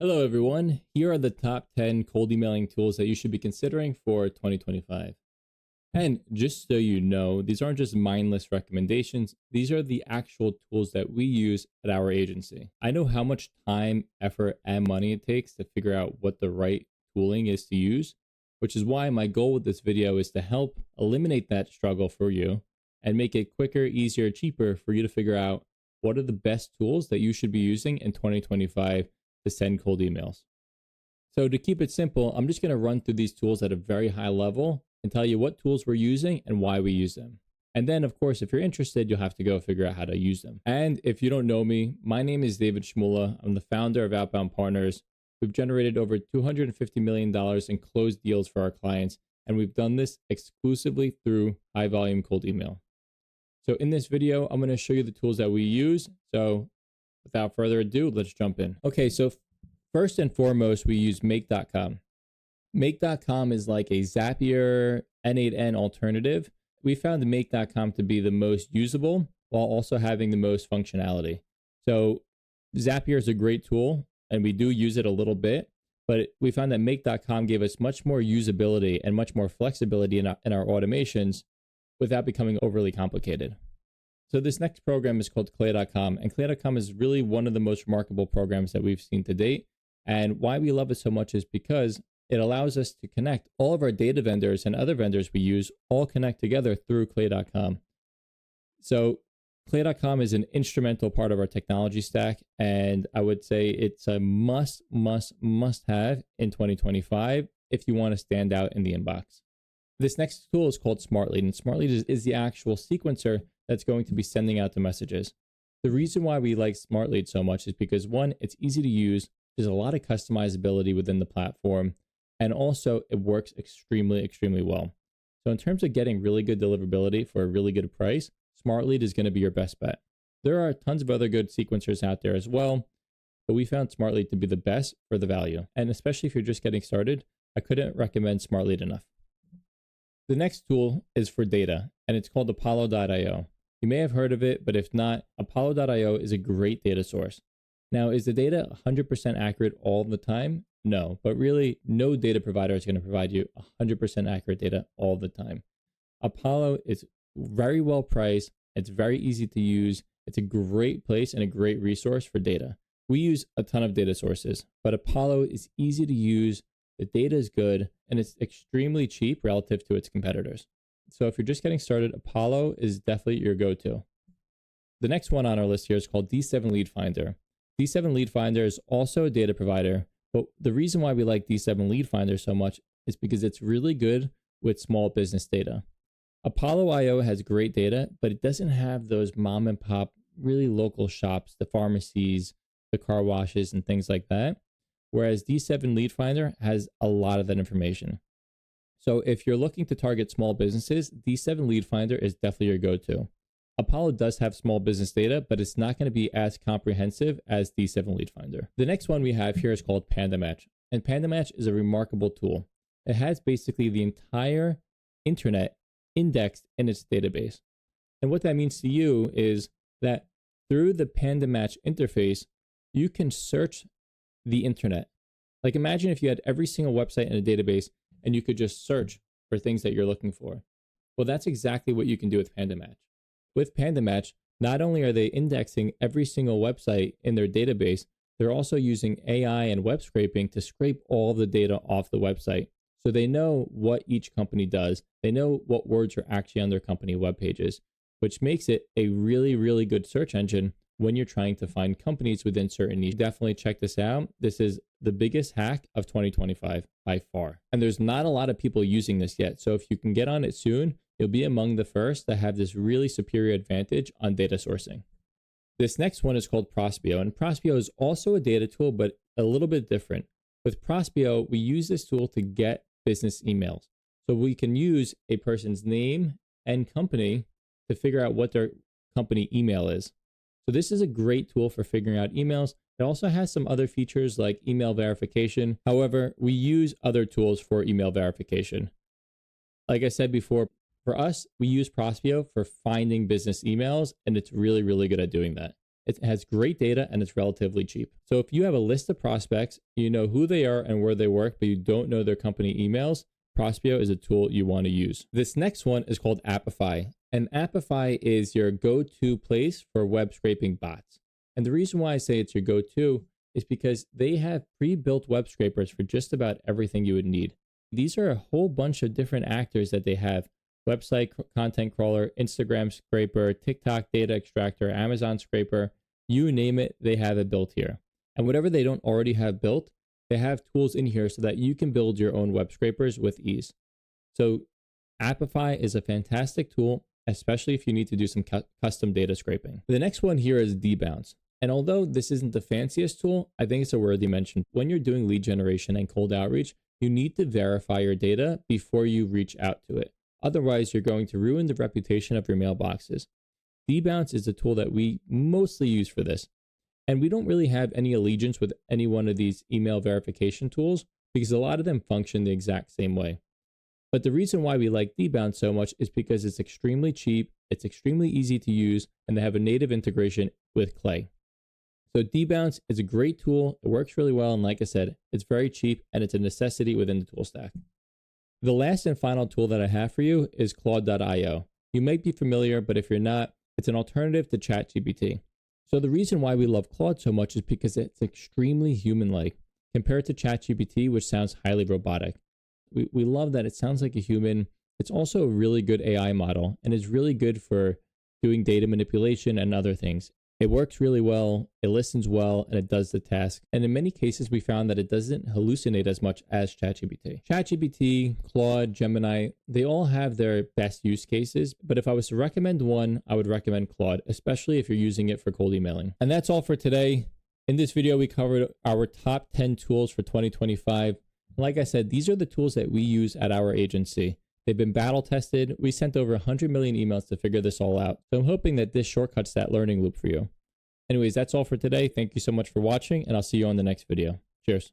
Hello, everyone. Here are the top 10 cold emailing tools that you should be considering for 2025. And just so you know, these aren't just mindless recommendations. These are the actual tools that we use at our agency. I know how much time, effort, and money it takes to figure out what the right tooling is to use, which is why my goal with this video is to help eliminate that struggle for you and make it quicker, easier, cheaper for you to figure out what are the best tools that you should be using in 2025 to send cold emails. So to keep it simple, I'm just going to run through these tools at a very high level and tell you what tools we're using and why we use them. And then, of course, if you're interested, you'll have to go figure out how to use them. And if you don't know me, my name is David Shmula. I'm the founder of Outbound Partners. We've generated over $250 million in closed deals for our clients, and we've done this exclusively through high volume cold email. So in this video, I'm going to show you the tools that we use. So without further ado, let's jump in. Okay, so first and foremost, we use make.com. Make.com is like a Zapier N8N alternative. We found make.com to be the most usable while also having the most functionality. So Zapier is a great tool and we do use it a little bit, but we found that make.com gave us much more usability and much more flexibility in our automations without becoming overly complicated. So this next program is called Clay.com, and Clay.com is really one of the most remarkable programs that we've seen to date. And why we love it so much is because it allows us to connect all of our data vendors and other vendors we use all connect together through Clay.com. So Clay.com is an instrumental part of our technology stack, and I would say it's a must have in 2025 if you want to stand out in the inbox. This next tool is called SmartLead, and SmartLead is the actual sequencer that's going to be sending out the messages. The reason why we like SmartLead so much is because one, it's easy to use. There's a lot of customizability within the platform, and also it works extremely well. So in terms of getting really good deliverability for a really good price, SmartLead is going to be your best bet. There are tons of other good sequencers out there as well, but we found SmartLead to be the best for the value. And especially if you're just getting started, I couldn't recommend SmartLead enough. The next tool is for data, and it's called Apollo.io. You may have heard of it, but if not, Apollo.io is a great data source. Now, is the data 100% accurate all the time? No, but really, no data provider is going to provide you 100% accurate data all the time. Apollo is very well priced. It's very easy to use. It's a great place and a great resource for data. We use a ton of data sources, but Apollo is easy to use. The data is good, and it's extremely cheap relative to its competitors. So if you're just getting started, Apollo is definitely your go-to. The next one on our list here is called D7 Lead Finder. D7 Lead Finder is also a data provider, but the reason why we like D7 Lead Finder so much is because it's really good with small business data. Apollo.io has great data, but it doesn't have those mom and pop, really local shops, the pharmacies, the car washes, and things like that. Whereas D7 Lead Finder has a lot of that information. So if you're looking to target small businesses, D7 Lead Finder is definitely your go-to. Apollo does have small business data, but it's not going to be as comprehensive as D7 Lead Finder. The next one we have here is called PandaMatch, and PandaMatch is a remarkable tool. It has basically the entire internet indexed in its database. And what that means to you is that through the PandaMatch interface, you can search the internet. Like imagine if you had every single website in a database and you could just search for things that you're looking for. Well, that's exactly what you can do with PandaMatch. With PandaMatch, not only are they indexing every single website in their database, they're also using AI and web scraping to scrape all the data off the website. So they know what each company does. They know what words are actually on their company web pages, which makes it a really good search engine when you're trying to find companies within certain niches. Definitely check this out. This is the biggest hack of 2025 by far. And there's not a lot of people using this yet. So if you can get on it soon, you'll be among the first that have this really superior advantage on data sourcing. This next one is called Prospeo, and Prospeo is also a data tool, but a little bit different. With Prospeo, we use this tool to get business emails. So we can use a person's name and company to figure out what their company email is. So this is a great tool for figuring out emails. It also has some other features like email verification. However, we use other tools for email verification. Like I said before, for us, we use Prospeo for finding business emails, and it's really good at doing that. it has great data, and it's relatively cheap. So if you have a list of prospects, you know who they are and where they work, but you don't know their company emails, Prospeo is a tool you want to use. This next one is called Appify, and Appify is your go-to place for web scraping bots. And the reason why I say it's your go-to is because they have pre-built web scrapers for just about everything you would need. These are a whole bunch of different actors that they have: website content crawler, Instagram scraper, TikTok data extractor, Amazon scraper, you name it, they have it built here. And whatever they don't already have built, they have tools in here so that you can build your own web scrapers with ease. So Appify is a fantastic tool, especially if you need to do some custom data scraping. The next one here is Dbounce. And although this isn't the fanciest tool, I think it's a worthy mention. When you're doing lead generation and cold outreach, you need to verify your data before you reach out to it. Otherwise, you're going to ruin the reputation of your mailboxes. Dbounce is a tool that we mostly use for this. And we don't really have any allegiance with any one of these email verification tools because a lot of them function the exact same way. But the reason why we like Dbounce so much is because it's extremely cheap, it's extremely easy to use, and they have a native integration with Clay. So Dbounce is a great tool. It works really well. And like I said, it's very cheap and it's a necessity within the tool stack. The last and final tool that I have for you is Claude.io. You might be familiar, but if you're not, it's an alternative to ChatGPT. So the reason why we love Claude so much is because it's extremely human-like compared to ChatGPT, which sounds highly robotic. We love that it sounds like a human. It's also a really good AI model and is really good for doing data manipulation and other things. It works really well, it listens well, and it does the task. And in many cases, we found that it doesn't hallucinate as much as ChatGPT. ChatGPT, Claude, Gemini, they all have their best use cases. But if I was to recommend one, I would recommend Claude, especially if you're using it for cold emailing. And that's all for today. In this video, we covered our top 10 tools for 2025. Like I said, these are the tools that we use at our agency. They've been battle tested. We sent over 100 million emails to figure this all out. So I'm hoping that this shortcuts that learning loop for you. Anyways, that's all for today. Thank you so much for watching, and I'll see you on the next video. Cheers.